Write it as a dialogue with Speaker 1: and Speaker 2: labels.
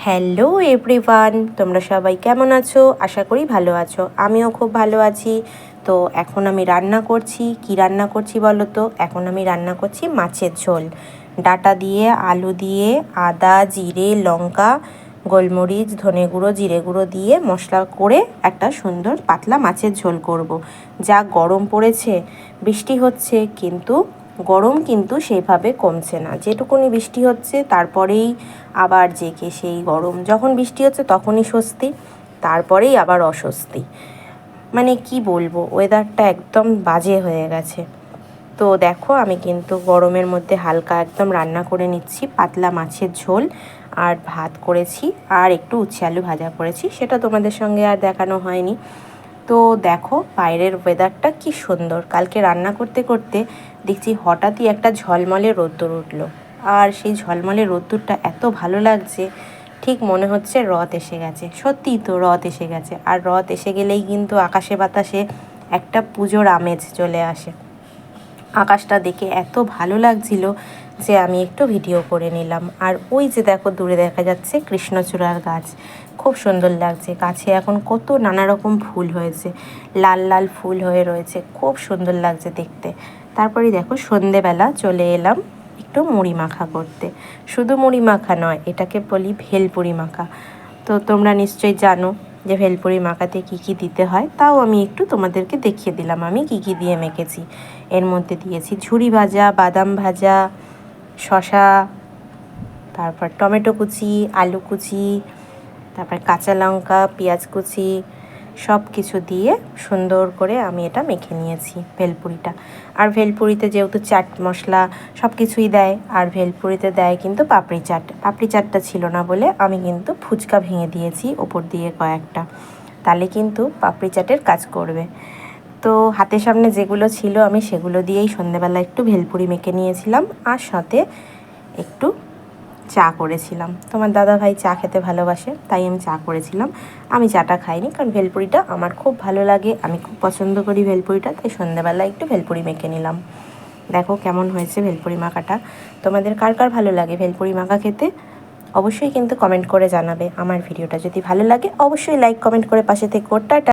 Speaker 1: Hello everyone, তোমরা সবাই কেমন আছো? আশা করি ভালো আছো। আমিও খুব ভালো আছি। তো এখন আমি রান্না করছি। কি রান্না করছি বলো তো? এখন আমি রান্না করছি মাছের ঝোল। ডাঁটা দিয়ে, আলু দিয়ে, আদা, জিরে, লঙ্কা, গোলমরিচ, ধনে গুঁড়ো, জিরে গুঁড়ো দিয়ে মশলা করে একটা সুন্দর পাতলা মাছের ঝোল করব। যা গরম পড়েছে, বৃষ্টি হচ্ছে, কিন্তু গরম কিন্তু সেইভাবে কমছে না। যেটুকুনি বৃষ্টি হচ্ছে তারপরেই আবার জেকে সেই গরম। যখন বৃষ্টি হচ্ছে তখনই স্বস্তি, তারপরেই আবার অস্বস্তি। মানে কি বলবো, ওয়েদারটা একদম বাজে হয়ে গেছে। তো দেখো, আমি কিন্তু গরমের মধ্যে হালকা একদম রান্না করে নিচ্ছি পাতলা মাছের ঝোল, আর ভাত করেছি, আর একটু উচ্ছে আলু ভাজা করেছি। সেটা তোমাদের সঙ্গে আর দেখানো হয়নি। তো দেখো বাইরের ওয়েদারটা কি সুন্দর। কালকে রান্না করতে করতে দেখছি হঠাৎই একটা ঝলমলে রোদ্দুর উঠলো, আর সেই ঝলমলে রোদ্দুরটা এত ভালো লাগছে, ঠিক মনে হচ্ছে রথ এসে গেছে। সত্যিই তো রথ এসে গেছে। আর রথ এসে গেলেই কিন্তু আকাশে বাতাসে একটা পুজোর আমেজ চলে আসে। আকাশটা দেখে এত ভালো লাগছিল যে আমি একটু ভিডিও করে নিলাম। আর ওই যে দেখো দূরে দেখা যাচ্ছে কৃষ্ণচূড়ার গাছ, খুব সুন্দর লাগছে। গাছে এখন কত নানা রকম ফুল হয়েছে, লাল লাল ফুল হয়ে রয়েছে, খুব সুন্দর লাগছে দেখতে। তারপরে দেখো সন্ধেবেলা চলে এলাম একটু মুড়ি মাখা করতে। শুধু মুড়ি মাখা নয়, এটাকে বলি ভেলপুরি মাখা। তো তোমরা নিশ্চয়ই জানো যে ভেলপুরি মাখাতে কী কী দিতে হয়, তাও আমি একটু তোমাদেরকে দেখিয়ে দিলাম আমি কী কী দিয়ে মেখেছি। এর মধ্যে দিয়েছি ঝুরি ভাজা, বাদাম ভাজা, শসা, তারপর টমেটো কুচি, আলু কুচি, তারপর কাঁচা লঙ্কা, পেঁয়াজ কুচি, সব কিছু দিয়ে সুন্দর করে আমি এটা মেখে নিয়েছি ভেলপুরিটা। আর ভেলপুরিতে যেহেতু চাট মশলা সব কিছুই দেয়, আর ভেলপুরিতে দেয় কিন্তু পাপড়ি চাট। পাপড়ি চাটটা ছিল না বলে আমি কিন্তু ফুচকা ভেঙে দিয়েছি ওপর দিয়ে কয়েকটা, তাহলে কিন্তু পাপড়ি চাটের কাজ করবে। তো হাতের সামনে যেগুলো ছিল আমি সেগুলো দিয়েই সন্ধ্যেবেলা একটু ভেলপুরি মেখে নিয়েছিলাম, আর সাথে একটু চা করেছিলাম। তোমার দাদাভাই চা খেতে ভালোবাসে, তাই আমি চা করেছিলাম। আমি চাটা খাইনি, কারণ ভেলপুরিটা আমার খুব ভালো লাগে, আমি খুব পছন্দ করি ভেলপুরিটা, তাই সন্ধ্যেবেলা একটু ভেলপুরি মেখে নিলাম। দেখো কেমন হয়েছে ভেলপুরি মাখাটা। তোমাদের কার কার ভালো লাগে ভেলপুরি মাখা খেতে? অবশ্যই কিন্তু কমেন্ট করে জানাবে। আমার ভিডিওটা যদি ভালো লাগে অবশ্যই লাইক কমেন্ট করে পাশে থেকো। টাটা।